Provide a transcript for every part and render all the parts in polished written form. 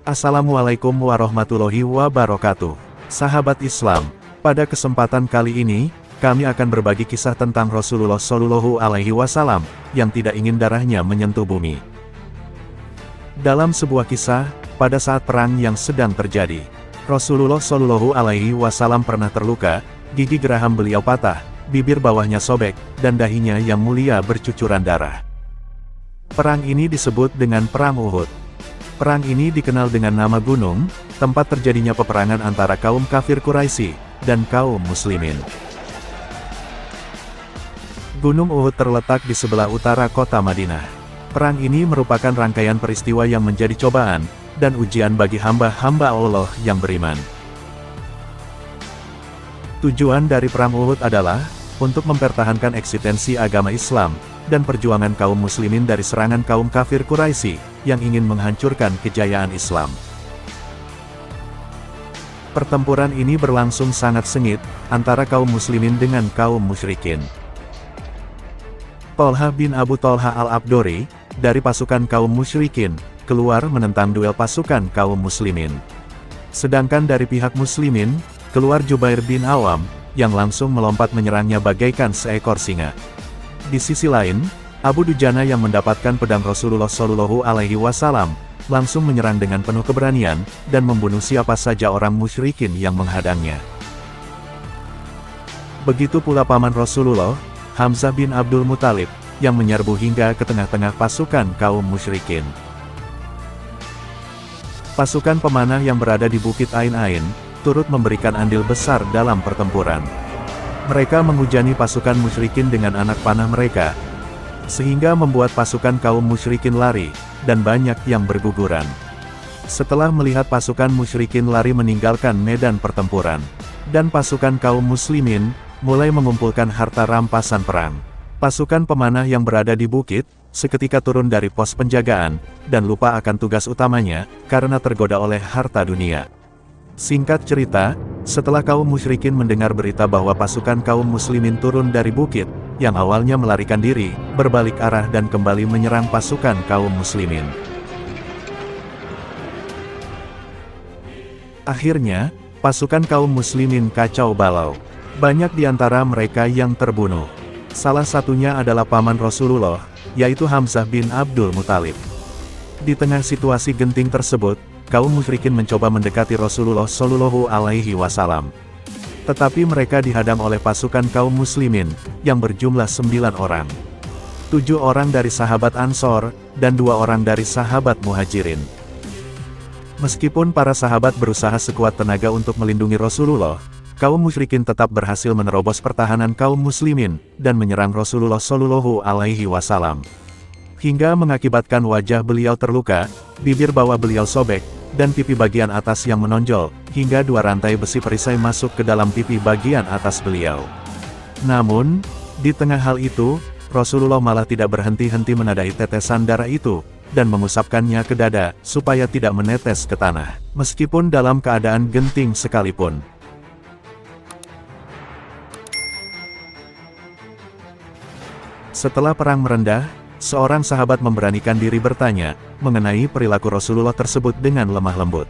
Assalamualaikum warahmatullahi wabarakatuh. Sahabat Islam, pada kesempatan kali ini, kami akan berbagi kisah tentang Rasulullah Shallallahu Alaihi Wasallam yang tidak ingin darahnya menyentuh bumi. Dalam sebuah kisah, pada saat perang yang sedang terjadi, Rasulullah Shallallahu Alaihi Wasallam pernah terluka, gigi geraham beliau patah, bibir bawahnya sobek, dan dahinya yang mulia bercucuran darah. Perang ini disebut dengan Perang Uhud. Perang ini dikenal dengan nama gunung, tempat terjadinya peperangan antara kaum kafir Quraisy dan kaum muslimin. Gunung Uhud terletak di sebelah utara kota Madinah. Perang ini merupakan rangkaian peristiwa yang menjadi cobaan dan ujian bagi hamba-hamba Allah yang beriman. Tujuan dari Perang Uhud adalah untuk mempertahankan eksistensi agama Islam dan perjuangan kaum muslimin dari serangan kaum kafir Quraisy yang ingin menghancurkan kejayaan Islam. Pertempuran ini berlangsung sangat sengit antara kaum muslimin dengan kaum musyrikin. Thalhah bin Abu Thalhah al-Abdori, dari pasukan kaum musyrikin, keluar menentang duel pasukan kaum muslimin. Sedangkan dari pihak muslimin, keluar Jubair bin Awam, yang langsung melompat menyerangnya bagaikan seekor singa. Di sisi lain, Abu Dujana yang mendapatkan pedang Rasulullah Shallallahu Alaihi Wasallam, langsung menyerang dengan penuh keberanian, dan membunuh siapa saja orang musyrikin yang menghadangnya. Begitu pula paman Rasulullah, Hamzah bin Abdul Muthalib, yang menyerbu hingga ke tengah-tengah pasukan kaum musyrikin. Pasukan pemanah yang berada di Bukit Ain-Ain, turut memberikan andil besar dalam pertempuran. Mereka menghujani pasukan musyrikin dengan anak panah mereka, sehingga membuat pasukan kaum musyrikin lari, dan banyak yang berguguran. Setelah melihat pasukan musyrikin lari meninggalkan medan pertempuran, dan pasukan kaum muslimin, mulai mengumpulkan harta rampasan perang. Pasukan pemanah yang berada di bukit, seketika turun dari pos penjagaan, dan lupa akan tugas utamanya, karena tergoda oleh harta dunia. Singkat cerita, setelah kaum musyrikin mendengar berita bahwa pasukan kaum muslimin turun dari bukit, yang awalnya melarikan diri, berbalik arah dan kembali menyerang pasukan kaum muslimin. Akhirnya, pasukan kaum muslimin kacau balau. Banyak di antara mereka yang terbunuh. Salah satunya adalah paman Rasulullah, yaitu Hamzah bin Abdul Muthalib. Di tengah situasi genting tersebut, kaum musyrikin mencoba mendekati Rasulullah Shallallahu Alaihi Wasallam. Tetapi mereka dihadang oleh pasukan kaum muslimin, yang berjumlah 9 orang. 7 orang dari sahabat Ansor, dan 2 orang dari sahabat Muhajirin. Meskipun para sahabat berusaha sekuat tenaga untuk melindungi Rasulullah, kaum musyrikin tetap berhasil menerobos pertahanan kaum muslimin, dan menyerang Rasulullah Shallallahu Alaihi Wasallam. Hingga mengakibatkan wajah beliau terluka, bibir bawah beliau sobek, dan pipi bagian atas yang menonjol, hingga 2 rantai besi perisai masuk ke dalam pipi bagian atas beliau. Namun, di tengah hal itu, Rasulullah malah tidak berhenti-henti menadai tetesan darah itu, dan mengusapkannya ke dada, supaya tidak menetes ke tanah, meskipun dalam keadaan genting sekalipun. Setelah perang merendah, seorang sahabat memberanikan diri bertanya, mengenai perilaku Rasulullah tersebut dengan lemah lembut.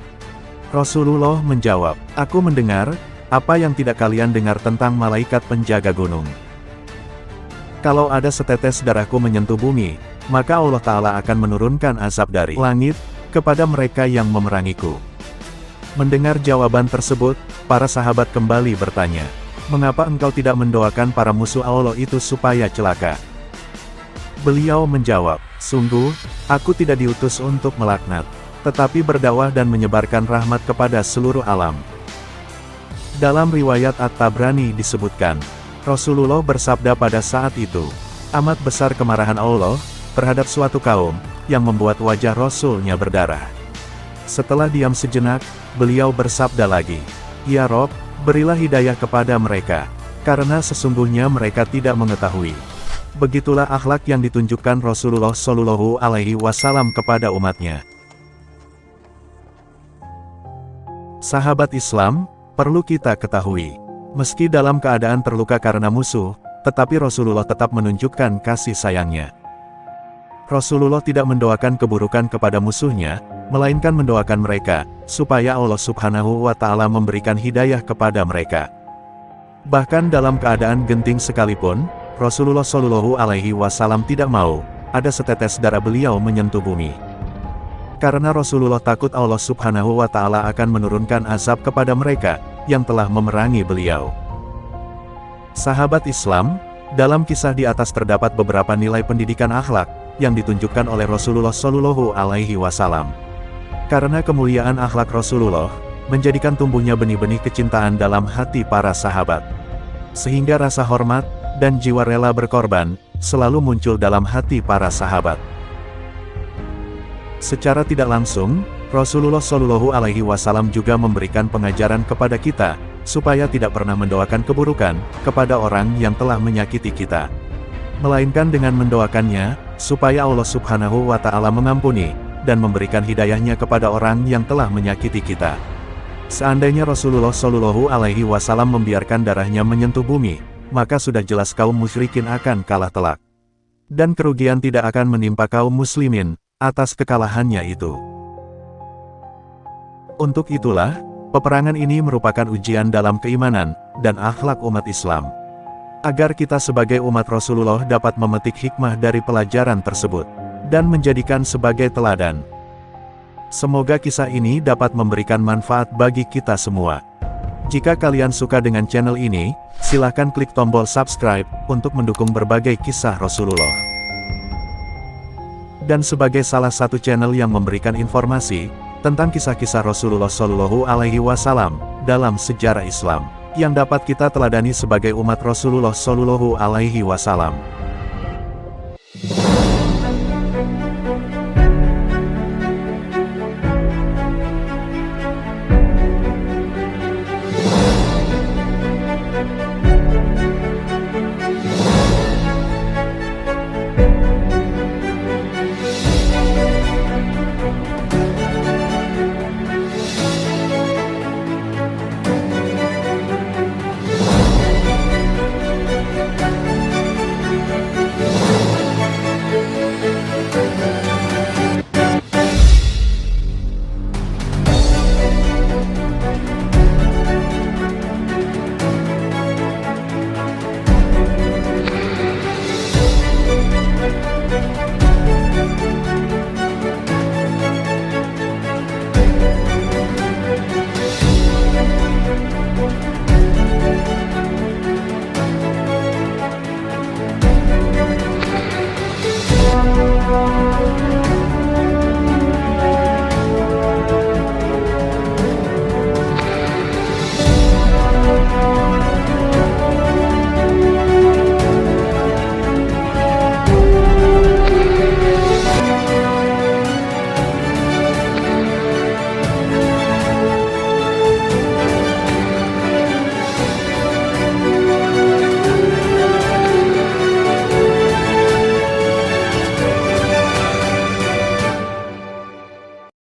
Rasulullah menjawab, "Aku mendengar, apa yang tidak kalian dengar tentang malaikat penjaga gunung. Kalau ada setetes darahku menyentuh bumi, maka Allah Ta'ala akan menurunkan azab dari langit, kepada mereka yang memerangiku." Mendengar jawaban tersebut, para sahabat kembali bertanya, "Mengapa engkau tidak mendoakan para musuh Allah itu supaya celaka?" Beliau menjawab, "Sungguh, aku tidak diutus untuk melaknat, tetapi berdakwah dan menyebarkan rahmat kepada seluruh alam." Dalam riwayat At-Tabrani disebutkan, Rasulullah bersabda pada saat itu, "Amat besar kemarahan Allah terhadap suatu kaum, yang membuat wajah Rasulnya berdarah." Setelah diam sejenak, beliau bersabda lagi, "Ya Rob, berilah hidayah kepada mereka, karena sesungguhnya mereka tidak mengetahui." Begitulah akhlak yang ditunjukkan Rasulullah Shallallahu Alaihi Wasallam kepada umatnya. Sahabat Islam, perlu kita ketahui, meski dalam keadaan terluka karena musuh, tetapi Rasulullah tetap menunjukkan kasih sayangnya. Rasulullah tidak mendoakan keburukan kepada musuhnya, melainkan mendoakan mereka, supaya Allah Subhanahu wa Ta'ala memberikan hidayah kepada mereka. Bahkan dalam keadaan genting sekalipun, Rasulullah Shallallahu Alaihi Wasallam tidak mau ada setetes darah beliau menyentuh bumi. Karena Rasulullah takut Allah Subhanahu wa Ta'ala akan menurunkan azab kepada mereka yang telah memerangi beliau. Sahabat Islam, dalam kisah di atas terdapat beberapa nilai pendidikan akhlak yang ditunjukkan oleh Rasulullah Shallallahu Alaihi Wasallam. Karena kemuliaan akhlak Rasulullah, menjadikan tumbuhnya benih-benih kecintaan dalam hati para sahabat. Sehingga rasa hormat dan jiwa rela berkorban selalu muncul dalam hati para sahabat. Secara tidak langsung, Rasulullah Shallallahu Alaihi Wasallam juga memberikan pengajaran kepada kita, supaya tidak pernah mendoakan keburukan kepada orang yang telah menyakiti kita. Melainkan dengan mendoakannya, supaya Allah Subhanahu wa Ta'ala mengampuni dan memberikan hidayahnya kepada orang yang telah menyakiti kita. Seandainya Rasulullah Shallallahu Alaihi Wasallam membiarkan darahnya menyentuh bumi, maka sudah jelas kaum musyrikin akan kalah telak. Dan kerugian tidak akan menimpa kaum muslimin atas kekalahannya itu. Untuk itulah, peperangan ini merupakan ujian dalam keimanan dan akhlak umat Islam. Agar kita sebagai umat Rasulullah dapat memetik hikmah dari pelajaran tersebut dan menjadikan sebagai teladan. Semoga kisah ini dapat memberikan manfaat bagi kita semua. Jika kalian suka dengan channel ini, silahkan klik tombol subscribe untuk mendukung berbagai kisah Rasulullah. Dan sebagai salah satu channel yang memberikan informasi tentang kisah-kisah Rasulullah Shallallahu Alaihi Wasallam dalam sejarah Islam, yang dapat kita teladani sebagai umat Rasulullah Shallallahu Alaihi Wasallam.